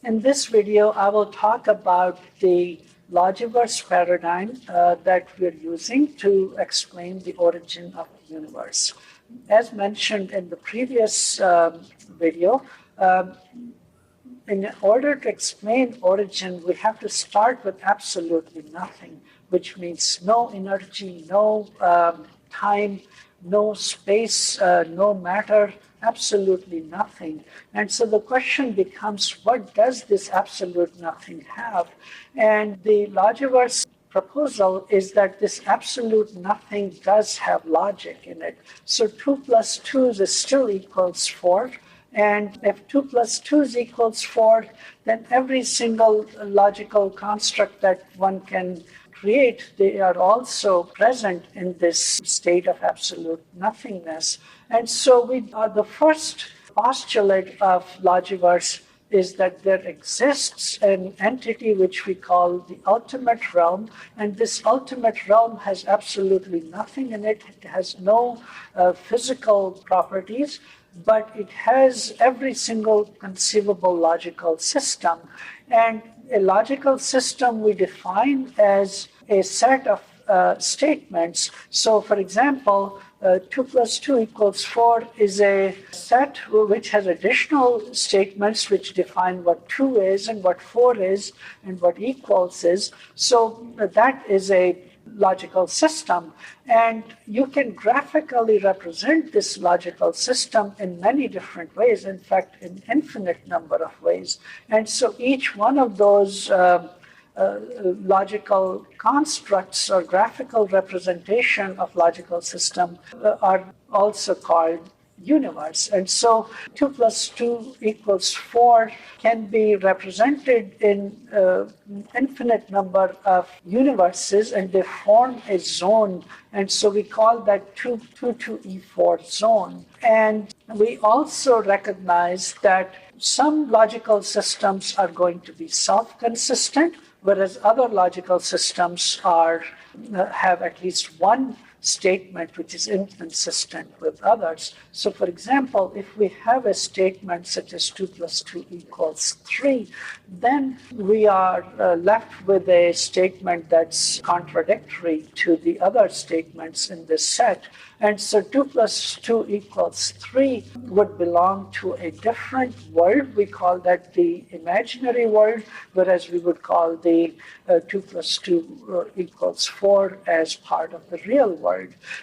In this video, I will talk about the Logiverse paradigm that we're using to explain the origin of the universe. As mentioned in the previous video, in order to explain origin, we have to start with absolutely nothing, which means no energy, no time, no space, no matter, absolutely nothing. And so the question becomes, what does this absolute nothing have? And the Logiverse proposal is that this absolute nothing does have logic in it. So 2 plus 2 is still equals 4. And if 2 plus 2 is equals 4, then every single logical construct that one can create, they are also present in this state of absolute nothingness. And so the first postulate of Logiverse is that there exists an entity which we call the ultimate realm, and this ultimate realm has absolutely nothing in it. It has no physical properties, but it has every single conceivable logical system. And a logical system we define as a set of statements. So, for example, 2 plus 2 equals 4 is a set which has additional statements which define what 2 is and what 4 is and what equals is. So that is a logical system. And you can graphically represent this logical system in many different ways, in fact, in infinite number of ways. And so each one of those logical constructs or graphical representation of logical system are also called universe. And so 2 plus 2 equals 4 can be represented in infinite number of universes, and they form a zone. And so we call that 2 to E4 zone. And we also recognize that some logical systems are going to be self-consistent, whereas other logical systems have at least one statement which is inconsistent with others. So, for example, if we have a statement such as 2 plus 2 equals 3, then we are left with a statement that's contradictory to the other statements in this set. And so 2 plus 2 equals 3 would belong to a different world. We call that the imaginary world, whereas we would call the 2 plus 2 equals 4 as part of the real world.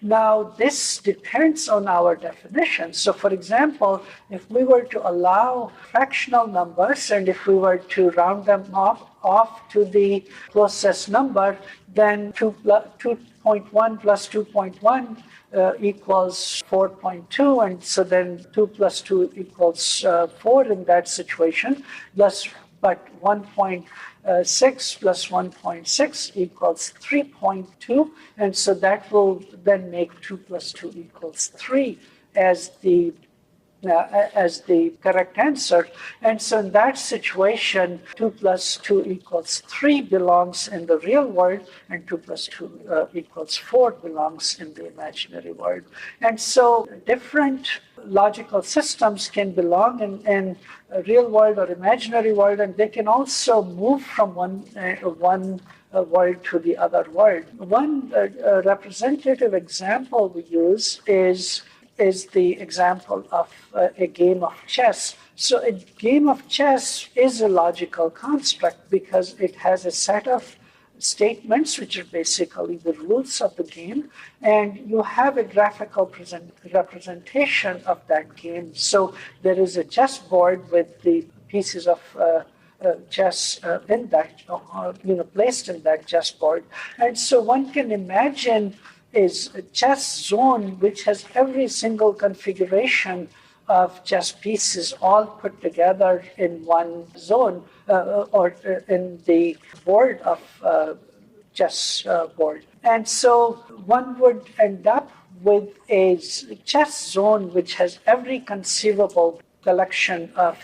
Now, this depends on our definition. So, for example, if we were to allow fractional numbers and if we were to round them off to the closest number, then 2.1 plus 2.1 equals 4.2, and so then 2 plus 2 equals 4 in that situation, but 1.6 plus 1.6 equals 3.2, and so that will then make 2 plus 2 equals 3 as the correct answer. And so in that situation, 2 plus 2 equals 3 belongs in the real world, and 2 plus 2 equals 4 belongs in the imaginary world. And so different logical systems can belong in a real world or imaginary world, and they can also move from one world to the other world. One representative example we use is the example of a game of chess. So a game of chess is a logical construct because it has a set of statements which are basically the rules of the game, and you have a graphical representation of that game. So there is a chessboard with the pieces of chess in that, placed in that chessboard. And so one can imagine is a chess zone which has every single configuration of chess pieces all put together in one zone or in the board of chess board. And so one would end up with a chess zone which has every conceivable collection of,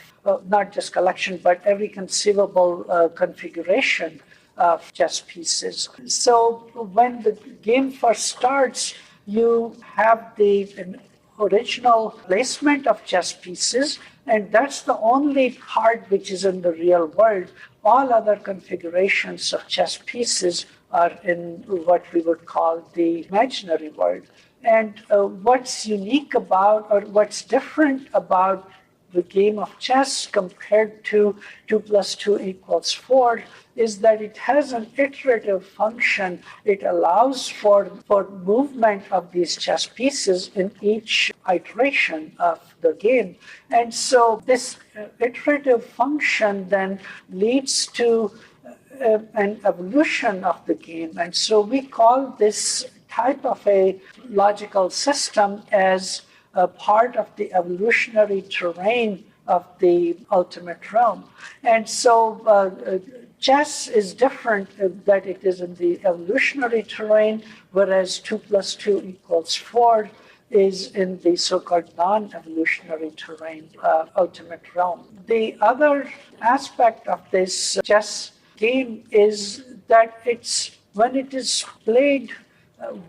not just collection, but every conceivable configuration of chess pieces. So when the game first starts, you have the original placement of chess pieces, And that's the only part which is in the real world. All other configurations of chess pieces are in what we would call the imaginary world. And what's unique about, or what's different about the game of chess compared to 2 plus 2 equals 4 is that it has an iterative function. It allows for movement of these chess pieces in each iteration of the game. And so this iterative function then leads to an evolution of the game. And so we call this type of a logical system as a part of the evolutionary terrain of the ultimate realm. And so chess is different that it is in the evolutionary terrain, whereas 2 plus 2 equals 4 is in the so-called non-evolutionary terrain, ultimate realm. The other aspect of this chess game is that when it is played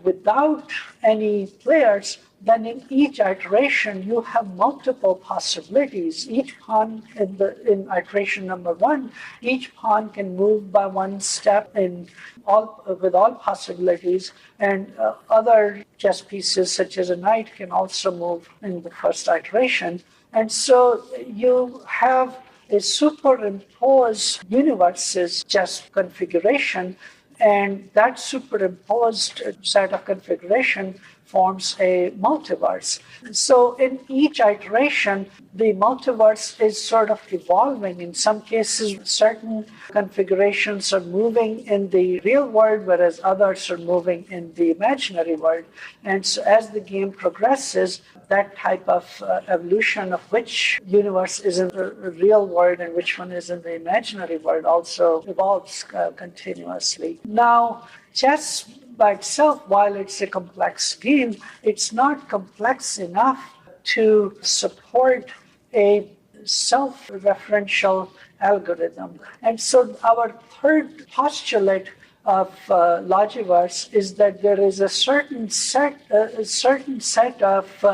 without any players, then in each iteration you have multiple possibilities. Each pawn in iteration number 1, each pawn can move by one step with all possibilities, and other chess pieces such as a knight can also move in the first iteration. And so you have a superimposed universe's chess configuration, and that superimposed set of configuration forms a multiverse. So in each iteration, the multiverse is sort of evolving. In some cases, certain configurations are moving in the real world, whereas others are moving in the imaginary world. And so as the game progresses, that type of evolution of which universe is in the real world and which one is in the imaginary world also evolves continuously. Now, chess by itself, while it's a complex game, it's not complex enough to support a self-referential algorithm. And so our third postulate of Logiverse is that there is a certain set of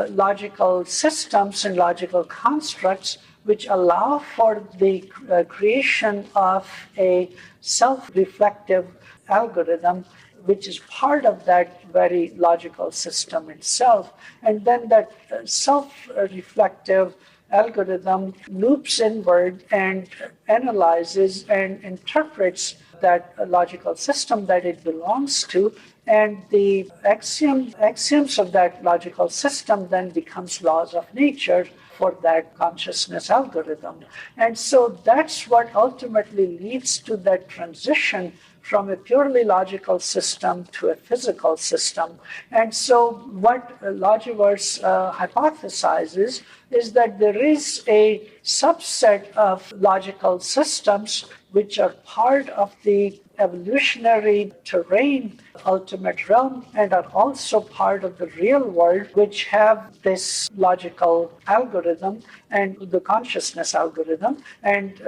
logical systems and logical constructs which allow for the creation of a self-reflective algorithm, which is part of that very logical system itself. And then that self-reflective algorithm loops inward and analyzes and interprets that logical system that it belongs to, and the axioms of that logical system then becomes laws of nature for that consciousness algorithm. And so that's what ultimately leads to that transition from a purely logical system to a physical system. And so what Logiverse hypothesizes is that there is a subset of logical systems which are part of the evolutionary terrain, ultimate realm, and are also part of the real world, which have this logical algorithm and the consciousness algorithm. And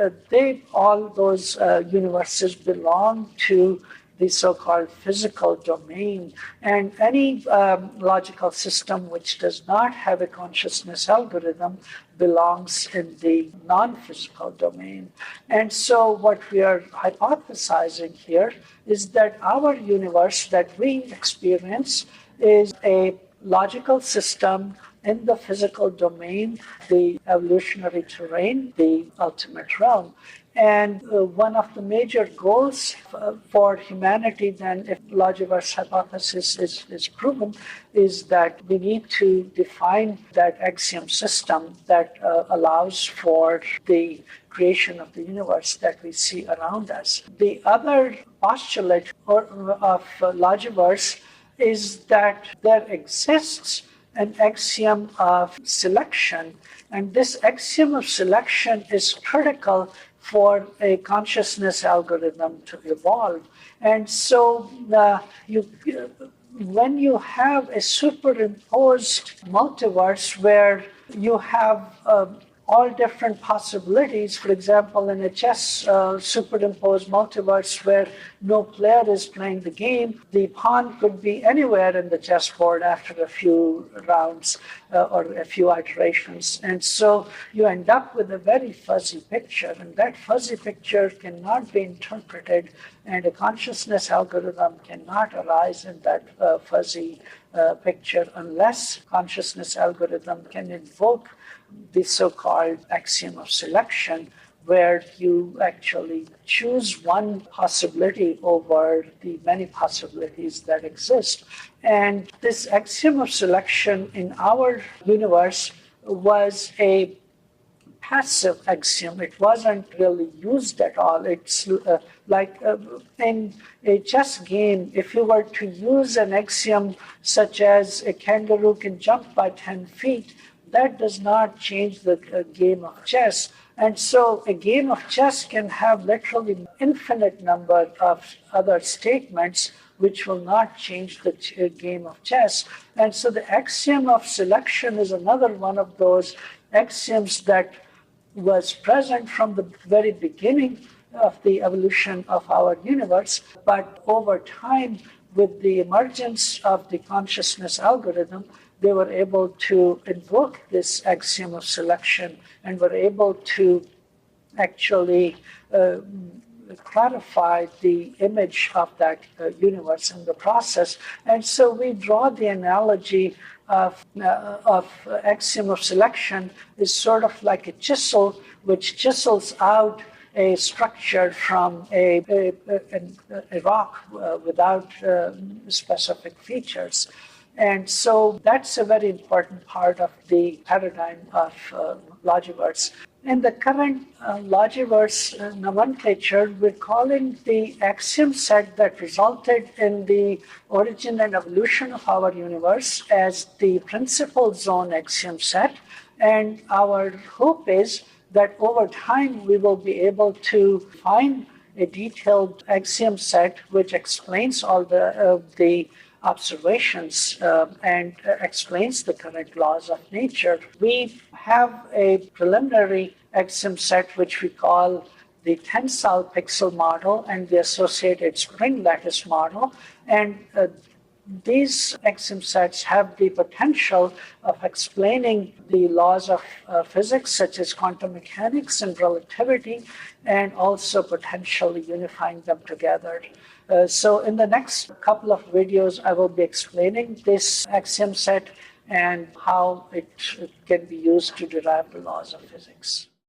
all those universes belong to the so-called physical domain. And any logical system which does not have a consciousness algorithm belongs in the non-physical domain. And so what we are hypothesizing here is that our universe that we experience is a logical system in the physical domain, the evolutionary terrain, the ultimate realm. And one of the major goals for humanity then, if Logiverse hypothesis is proven, is that we need to define that axiom system that allows for the creation of the universe that we see around us. The other postulate of Logiverse is that there exists an axiom of selection, and this axiom of selection is critical for a consciousness algorithm to evolve. And so when you have a superimposed multiverse where you have all different possibilities. For example, in a chess superimposed multiverse where no player is playing the game, the pawn could be anywhere in the chessboard after a few rounds or a few iterations. And so you end up with a very fuzzy picture, and that fuzzy picture cannot be interpreted, and a consciousness algorithm cannot arise in that fuzzy picture unless consciousness algorithm can invoke the so-called axiom of selection, where you actually choose one possibility over the many possibilities that exist. And this axiom of selection in our universe was a passive axiom. It wasn't really used at all. It's like in a chess game, if you were to use an axiom such as a kangaroo can jump by 10 feet, that does not change the game of chess. And so a game of chess can have literally infinite number of other statements which will not change the game of chess. And so the axiom of selection is another one of those axioms that was present from the very beginning of the evolution of our universe, but over time, with the emergence of the consciousness algorithm, they were able to invoke this axiom of selection and were able to actually clarify the image of that universe in the process. And so we draw the analogy of axiom of selection is sort of like a chisel which chisels out a structure from a rock without specific features. And so that's a very important part of the paradigm of Logiverse. In the current Logiverse nomenclature, we're calling the axiom set that resulted in the origin and evolution of our universe as the principal zone axiom set. And our hope is that over time we will be able to find a detailed axiom set which explains all the observations and explains the current laws of nature. We have a preliminary axiom set which we call the tensile pixel model and the associated spring lattice model. And these axiom sets have the potential of explaining the laws of physics, such as quantum mechanics and relativity, and also potentially unifying them together. So in the next couple of videos, I will be explaining this axiom set and how it can be used to derive the laws of physics.